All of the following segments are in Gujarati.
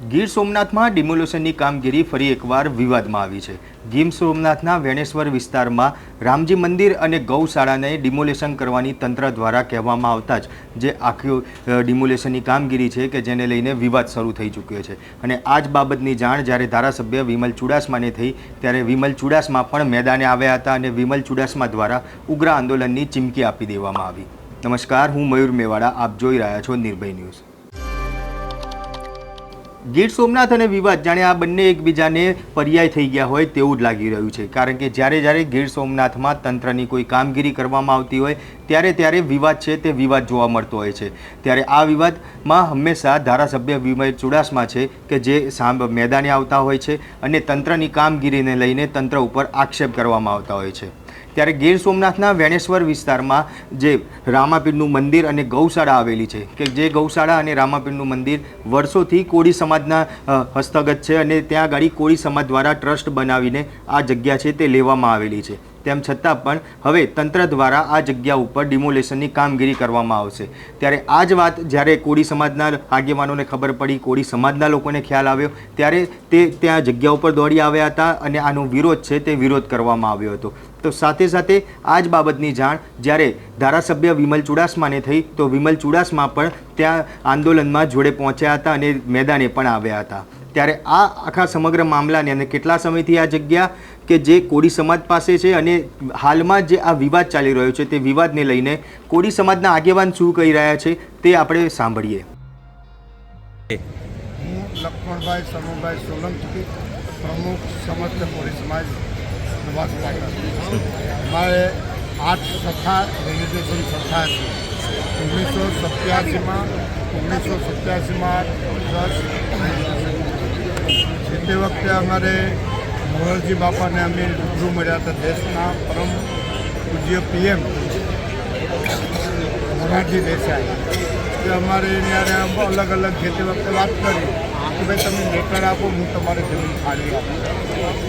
ગીર સોમનાથમાં ડિમોલેશનની કામગીરી ફરી એકવાર વિવાદમાં આવી છે। ગીર સોમનાથના વેણેશ્વર વિસ્તારમાં રામજી મંદિર અને ગૌશાળાને ડિમોલેશન કરવાની તંત્ર દ્વારા કહેવામાં આવતા જ જે આખી ડિમોલેશનની કામગીરી છે કે જેને લઈને વિવાદ શરૂ થઈ ચૂક્યો છે। અને આ જ બાબતની જાણ જ્યારે ધારાસભ્ય વિમલ ચુડાસમાને થઈ ત્યારે વિમલ ચુડાસમા પણ મેદાને આવ્યા હતા અને વિમલ ચુડાસમા દ્વારા ઉગ્ર આંદોલનની ચીમકી આપી દેવામાં આવી। નમસ્કાર, હું મયુર મેવાડા, આપ જોઈ રહ્યા છો નિર્ભય ન્યૂઝ। ગીર સોમનાથ અને વિવાદ જાણે આ બંને એકબીજાને પર્યાય થઈ ગયા હોય તેવું જ લાગી રહ્યું છે, કારણ કે જ્યારે ગીર સોમનાથમાં તંત્રની કોઈ કામગીરી કરવામાં આવતી હોય ત્યારે વિવાદ છે તે વિવાદ જોવા મળતો હોય છે। ત્યારે આ વિવાદમાં હંમેશા ધારાસભ્ય વિમલ ચુડાસમા છે કે જે મેદાને આવતા હોય છે અને તંત્રની કામગીરીને લઈને તંત્ર ઉપર આક્ષેપ કરવામાં આવતા હોય છે। ત્યારે ગીર સોમનાથના વેણેશ્વર વિસ્તારમાં જે રામાપીરનું મંદિર અને ગૌશાળા આવેલી છે કે જે ગૌશાળા અને રામાપીરનું મંદિર વર્ષોથી કોળી સમાજના હસ્તગત છે અને ત્યાં આગળ કોળી સમાજ દ્વારા ટ્રસ્ટ બનાવીને આ જગ્યા છે તે લેવામાં આવેલી છે। તેમ છતાં પણ હવે તંત્ર દ્વારા આ જગ્યા ઉપર ડિમોલેશનની કામગીરી કરવામાં આવશે। ત્યારે આ જ વાત જ્યારે કોળી સમાજના આગેવાનોને ખબર પડી, કોળી સમાજના લોકોને ખ્યાલ આવ્યો ત્યારે તે ત્યાં જગ્યા ઉપર દોડી આવ્યા હતા અને આનો વિરોધ છે તે વિરોધ કરવામાં આવ્યો હતો। તો સાથે સાથે આ જ બાબતની જાણ જ્યારે ધારાસભ્ય વિમલ ચુડાસમાને થઈ તો વિમલ ચુડાસમા પણ ત્યાં આંદોલનમાં જોડે પહોંચ્યા હતા અને મેદાને પણ આવ્યા હતા। ત્યારે આ આખા સમગ્ર મામલાને અને કેટલા સમયથી આ જગ્યા કે જે કોળી સમાજ પાસે છે અને હાલમાં જે આ વિવાદ ચાલી રહ્યો છે તે વિવાદને લઈને કોળી સમાજના આગેવાન શું કહી રહ્યા છે તે આપણે સાંભળીએ। હું લક્ષ્મણભાઈ સમુભાઈ સોલંકી, પ્રમુખ સમસ્ત કોળી સમાજ અમારે 8 સત્તા રેગ્યુલેશન સત્તા છે। 1987માં તે વખતે અમારે મોરારજી બાપાને અમે રૂબરૂ મળ્યા હતા। દેશના પરમ પૂજ્ય PM મોરારજી દેસાઈ કે અમારે ત્યારે અલગ અલગ જે તે વખતે વાત કરી કે ભાઈ તમે લેટર આપો, હું તમારે જમીન ફાળી આપું।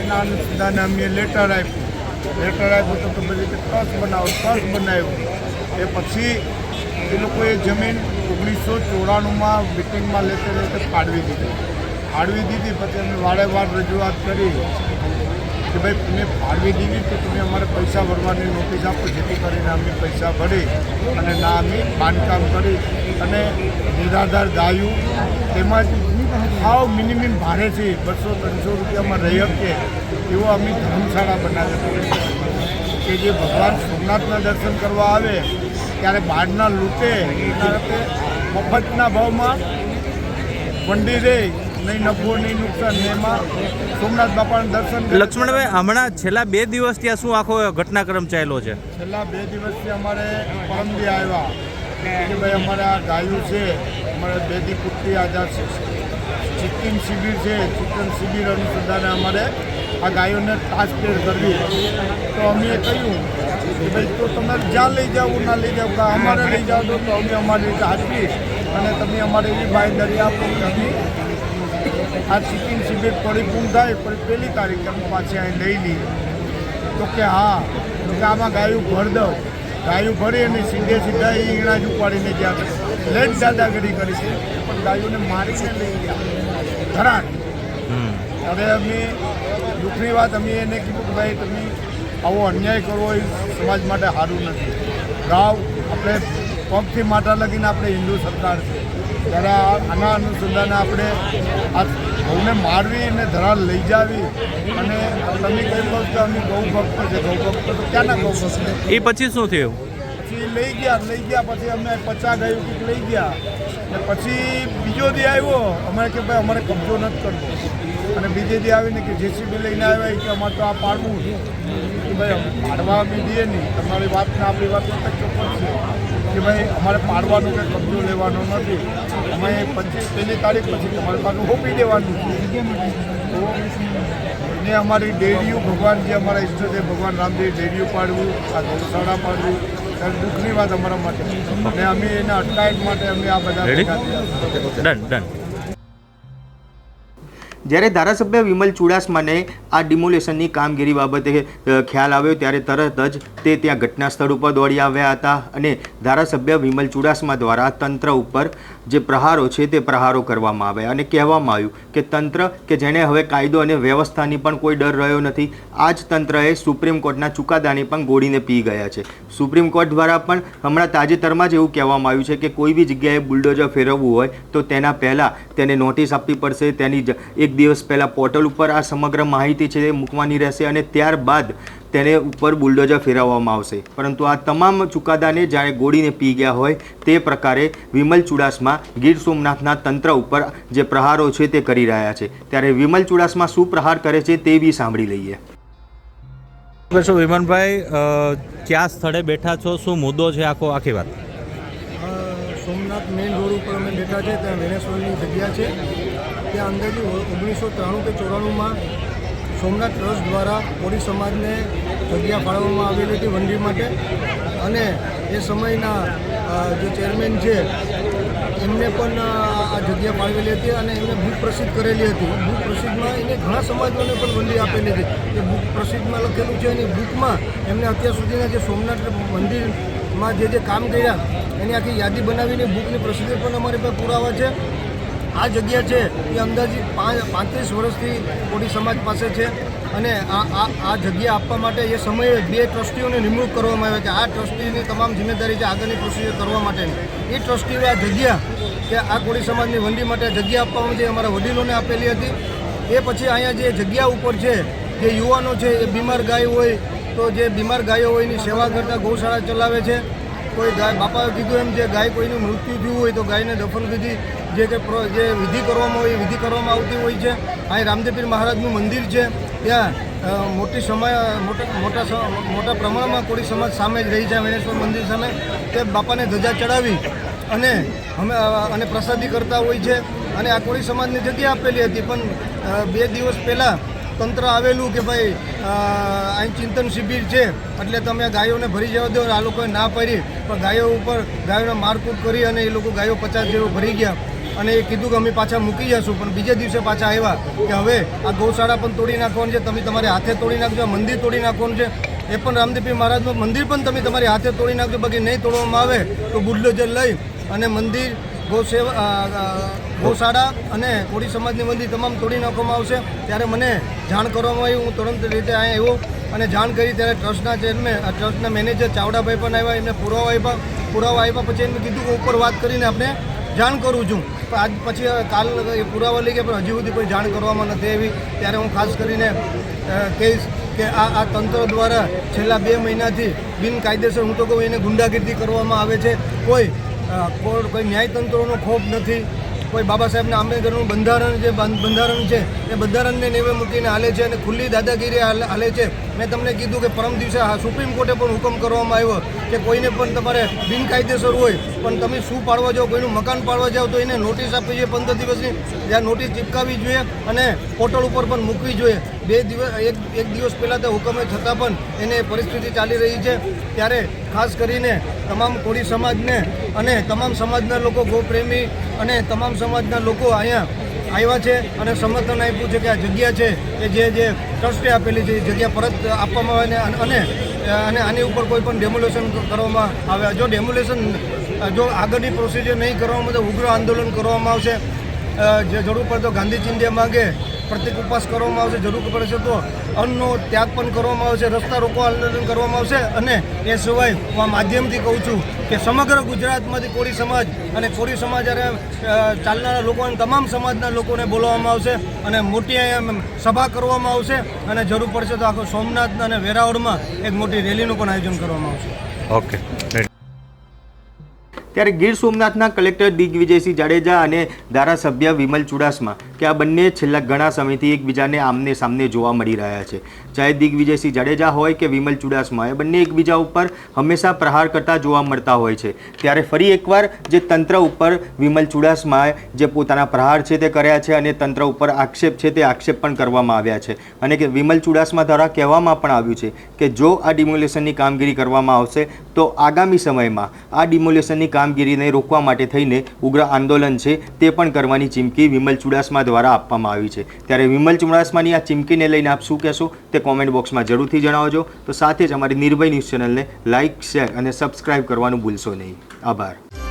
એના અનુસંધાને અમે લેટર આપ્યું તો પછી ટ્રસ્ટ બનાવ્યું। એ પછી એ લોકોએ જમીન 1994માં મિટિંગમાં લેતે ફાળવી દીધી। પછી અમે વારંવાર રજૂઆત કરી કે ભાઈ તમે ફાળવી દીધી તો તમે અમારે પૈસા ભરવાની નોટિસ આપો, જેથી કરીને અમે પૈસા ભરી અને ના અમે બાંધકામ કરી અને નિરાધાર ગાયું તેમજ સાવ મિનિમમ ભાડે છે 200-300 રૂપિયામાં રહી શકીએ એવો અમે ધર્મશાળા બનાવી કે જે ભગવાન સોમનાથના દર્શન કરવા આવે ત્યારે બહારના લૂંટે મફતના ભાવમાં વંડી રહે, નહીં નફો નહીં નુકસાન, એમાં સોમનાથ બાપાના દર્શન। લક્ષ્મણભાઈ, હમણાં છેલ્લા 2 દિવસ ત્યાં શું આખો ઘટનાક્રમ ચાલ્યો છે? છેલ્લા 2 દિવસથી અમારે પરમદી આવ્યા કે ભાઈ અમારે આ ગાયું છે, અમારે બેદી પુત્રી આઝાદ ચિકન શિબિર છે, ચિકન શિબિર અનુસંધાને અમારે આ ગાયોને ટ્રાન્સપ્લેટ કરવી। તો અમે કહ્યું કે ભાઈ તો તમે જ્યાં લઈ જાઓ ના લઈ જાઓ, અમારે લઈ જાઓ તો અમે અમારી રીતે આપીએ અને તમે અમારે એવી બાંયધરી આપો કે અમે આ ચિકન શિબિર પરિપૂર્ણ થાય પછી 1લી તારીખે અમે પાછી અહીં લઈ લઈએ। તો કે હા, તો કે આમાં ગાયું ભર દઉં। ગાયું ભરી અને સીધા એ ઈણા જ ઉપાડીને ગયા લેટ દાદાગીરી કરી છે, પણ ગાયોને મારીને લઈ ગયા ધરાટ। હવે અમે દુઃખની વાત અમે એને કીધું કે ભાઈ તમે આવો અન્યાય કરવો એ સમાજ માટે સારું નથી। ગાવ આપણે પગથી માથા લગીને આપણે હિન્દુ સરકાર છે, ત્યારે આના અનુસંધાને આપણે આ ગૌને મારવી અને ધરાલ લઈ જાવી અને તમે કહી કહો કે અમે ગૌ ભક્ત છે, ગૌ ભક્ત તો ક્યાંના ગૌ ભક્ત? એ પછી શું થયું? પછી લઈ ગયા પછી અમે 50 ગાયું કંઈક લઈ ગયા અને પછી બીજો દી આવ્યો અમારે કે ભાઈ અમારે કબજો નથી કરવો અને બીજે દી આવીને કે જેસીબી લઈને આવ્યા કે અમારે તો આ પાડવું છે કે ભાઈ પાડવા અમે દઈએ નહીં, તમારી વાતને આપણી વાત ચોક્કસ છે કે ભાઈ અમારે પાડવાનો કે કબજો લેવાનો નથી, અમે 1લી તારીખ પછી તમારી પાસે હોપી દેવાનું છે। તો એને અમારી ડેરીઓ ભગવાન જે અમારા ઈષ્ટદેવ ભગવાન રામદેવ ડેરીઓ પાડવું, આ ગૌશાળા પાડવું ત્યારે દુઃખની વાત અમારા માટે અને અમે એને અટકાયત માટે અમે આ બધા ડન જ્યારે ધારાસભ્ય વિમલ ચુડાસમાને આ ડિમોલેશનની કામગીરી બાબતે ખ્યાલ આવ્યો ત્યારે તરત જ તે ત્યાં ઘટના સ્થળ ઉપર દોડી આવ્યા હતા અને ધારાસભ્ય વિમલ ચુડાસમા દ્વારા તંત્ર ઉપર જે પ્રહારો છે તે પ્રહારો કરવામાં આવ્યા અને કહેવામાં આવ્યું કે તંત્ર કે જેણે હવે કાયદો અને વ્યવસ્થાની પણ કોઈ ડર રહ્યો નથી, આ જ તંત્રએ સુપ્રીમ કોર્ટના ચુકાદાને પણ ગોળીને પી ગયા છે. સુપ્રીમ કોર્ટ દ્વારા પણ હમણાં તાજેતરમાં જ એવું કહેવામાં આવ્યું છે કે કોઈ બી જગ્યાએ બુલડોઝર ફેરવવું હોય તો તેના પહેલાં તેને નોટિસ આપવી પડશે, તેની એક દિવસ પહેલાં પોર્ટલ ઉપર આ સમગ્ર માહિતી છે તે મૂકવાની રહેશે અને ત્યારબાદ તેને ઉપર બુલડોઝર ફેરવવામાં આવશે. પરંતુ આ તમામ ચુકાદાને જાણે ગોળીને પી ગયા હોય તે પ્રકારે વિમલ ચુડાસમા ગીર સોમનાથના તંત્ર ઉપર જે પ્રહારો છે તે કરી રહ્યા છે. ત્યારે વિમલ ચુડાસમા શું પ્રહાર કરે છે તે બી સાંભળી લઈએ. વિમનભાઈ, કયા સ્થળે બેઠા છો, શું મુદ્દો છે આખી વાત? સોમનાથ મેઇન રોડ ઉપર અમે બેઠા છે. ત્યાં વેનેશ્વરની જગ્યા છે. ત્યાં અંદાજે 1993 કે 94માં સોમનાથ ટ્રસ્ટ દ્વારા કોળી સમાજને જગ્યા ફાળવવામાં આવેલી હતી વંડી માટે અને એ સમયના જે ચેરમેન છે એમને પણ આ જગ્યા ફાળવેલી હતી અને એમને બુક પ્રસિદ્ધ કરેલી હતી. બુક પ્રસિદ્ધમાં એને ઘણા સમાજોને પણ વંડી આપેલી હતી. એ બુક પ્રસિદ્ધમાં લખેલું છે એની બુકમાં એમને અત્યાર સુધીના જે સોમનાથ મંદિરમાં જે કામ કર્યા એની આખી યાદી બનાવીને બુકની પ્રસિદ્ધિ પણ અમારી પાસે પુરાવા છે. આ જગ્યા છે એ અંદાજિત 35 વર્ષથી કોળી સમાજ પાસે છે અને આ જગ્યા આપવા માટે એ સમયે 2 ટ્રસ્ટીઓની નિમણૂક કરવામાં આવી છે. આ ટ્રસ્ટીની તમામ જિમ્મેદારી છે આગળની પ્રોસિજર કરવા માટેની. એ ટ્રસ્ટીઓએ આ જગ્યા કે આ કોળી સમાજની વંડી માટે જગ્યા આપવામાં જે અમારા વડીલોને આપેલી હતી. એ પછી અહીંયા જે જગ્યા ઉપર છે જે યુવાનો છે એ બીમાર ગાય હોય તો જે બીમાર ગાયો હોય એની સેવા કરતા ગૌશાળા ચલાવે છે. કોઈ ગાય બાપાએ કીધું એમ જે ગાય કોઈનું મૃત્યુ થયું હોય તો ગાયને દફન વિધિ જે વિધિ કરવામાં હોય એ વિધિ કરવામાં આવતી હોય છે. અહીં રામદેવપીર મહારાજનું મંદિર છે. ત્યાં મોટા પ્રમાણમાં કોળી સમાજ સામે જ રહી છે. વેણેશ્વર મંદિર સામે તે બાપાને ધજા ચડાવી અને પ્રસાદી કરતા હોય છે અને આ કોળી સમાજની જગ્યા આપેલી હતી. પણ 2 દિવસ પહેલાં તંત્ર આવેલું કે ભાઈ અહીં ચિંતન શિબિર છે એટલે તમે ગાયોને ભરી જવા દો. આ લોકોએ ના પાડી પણ ગાયો ઉપર ગાયોને મારકૂટ કરી અને એ લોકો ગાયો 50 જેવો ભરી ગયા અને એ કીધું કે અમે પાછા મૂકી જશું. પણ બીજે દિવસે પાછા આવ્યા કે હવે આ ગૌશાળા પણ તોડી નાખવાનું છે, તમે તમારે હાથે તોડી નાખજો. મંદિર તોડી નાખવાનું છે, એ પણ રામદેવપીર મહારાજનું મંદિર પણ તમે તમારી હાથે તોડી નાખજો. બાકી નહીં તોડવામાં આવે તો બુલડોઝર લઈ અને મંદિર ગૌશાળા અને કોળી સમાજની મંદિર તમામ તોડી નાખવામાં આવશે. ત્યારે મને જાણ કરવામાં આવી. હું તુરંત રીતે અહીંયા આવ્યો અને જાણ કરી. ત્યારે ટ્રસ્ટના ચેરમેન ટ્રસ્ટના મેનેજર ચાવડાભાઈ પણ આવ્યા. એમને પુરાવા આપ્યા પછી એમને કીધું કે ઉપર વાત કરીને આપણે જાણ કરું છું. આજ પછી કાલ પુરાવા લઈ ગયા પણ હજી સુધી કોઈ જાણ કરવામાં નથી આવી. ત્યારે હું ખાસ કરીને કહીશ કે આ તંત્ર દ્વારા છેલ્લા 2 મહિનાથી બિનકાયદેસર હું તો કહું એને ગુંડાગીરી કરવામાં આવે છે. કોઈ ન્યાયતંત્રોનો ખોફ નથી. કોઈ બાબા સાહેબના આંબેડકરનું બંધારણ છે એ બંધારણને નેવે મૂકીને હાલે છે અને ખુલ્લી દાદાગીરી હાલે છે. મેં તમને કીધું કે પરમ દિવસે સુપ્રીમ કોર્ટે પણ હુકમ કરવામાં આવ્યો કે કોઈને પણ તમારે બિનકાયદેસર હોય પણ તમે શું પાડવા જાઓ, કોઈનું મકાન પાડવા જાઓ તો એને નોટિસ આપવી જોઈએ 15 દિવસની. જ્યાં નોટિસ ચીપકાવવી જોઈએ અને પોર્ટલ ઉપર પણ મૂકવી જોઈએ. 2 દિવસ એક દિવસ પહેલાં તો હુકમે છતાં પણ એને પરિસ્થિતિ ચાલી રહી છે. ત્યારે ખાસ કરીને તમામ કોળી સમાજને અને તમામ સમાજના લોકો ગોપ્રેમી અને તમામ સમાજના લોકો અહીંયા આવ્યા છે અને સમર્થન આપ્યું છે કે આ જગ્યા છે કે જે ટ્રસ્ટે આપેલી છે એ જગ્યા પરત આપવામાં આવે અને આની ઉપર કોઈ પણ ડેમોલેશન કરવામાં આવે. જો આગળની પ્રોસિજર નહીં કરવામાં તો ઉગ્ર આંદોલન કરવામાં આવશે. જે જરૂર પડે તો ગાંધી ચિંધ્યા માગે પ્રતિક ઉપવાસ કરવામાં આવશે. જરૂર પડશે તો અન્નનો ત્યાગ પણ કરવામાં આવશે. રસ્તા રોકો આંદોલન કરવામાં આવશે. અને એ સિવાય હું આ માધ્યમથી કહું છું કે સમગ્ર ગુજરાતમાંથી કોળી સમાજ અને કોળી સમાજ ચાલનારા લોકો અને તમામ સમાજના લોકોને બોલાવવામાં આવશે અને મોટી અહીંયા સભા કરવામાં આવશે અને જરૂર પડશે તો આખો સોમનાથ અને વેરાવળમાં એક મોટી રેલીનું પણ આયોજન કરવામાં આવશે. ઓકે. ત્યારે ગીર સોમનાથના કલેક્ટર દિગ્વિજયસિંહ જાડેજા અને ધારાસભ્ય વિમલ ચુડાસમા કે આ બંને છેલ્લા ઘણા સમયથી એકબીજાને આમને સામને જોવા મળી રહ્યા છે. ચાહે દિગ્વિજયસિંહ જાડેજા હોય કે વિમલ ચુડાસમા એ બંને એકબીજા ઉપર હંમેશા પ્રહાર કરતા જોવા મળતા હોય છે. ત્યારે ફરી એકવાર જે તંત્ર ઉપર વિમલ ચુડાસમાએ જે પોતાના પ્રહાર છે તે કર્યા છે અને તંત્ર ઉપર આક્ષેપ છે તે આક્ષેપ પણ કરવામાં આવ્યા છે અને કે વિમલ ચુડાસમા દ્વારા કહેવામાં પણ આવ્યું છે કે જો આ ડિમોલેશનની કામગીરી કરવામાં આવશે તો આગામી સમયમાં આ ડિમોલેશનની કામગીરીને રોકવા માટે થઈને ઉગ્ર આંદોલન છે તે પણ કરવાની ચીમકી વિમલ ચુડાસમા દ્વારા આપવામાં આવી છે. ત્યારે વિમલ ચુડાસમાની આ ચીમકીને લઈને આપ શું કહેશો તે કોમેન્ટ બોક્સમાં જરૂરથી જણાવજો. તો સાથે જ અમારી નિર્ભય ન્યૂઝ ચેનલને લાઇક, શેર અને સબસ્ક્રાઇબ કરવાનું ભૂલશો નહીં. આભાર.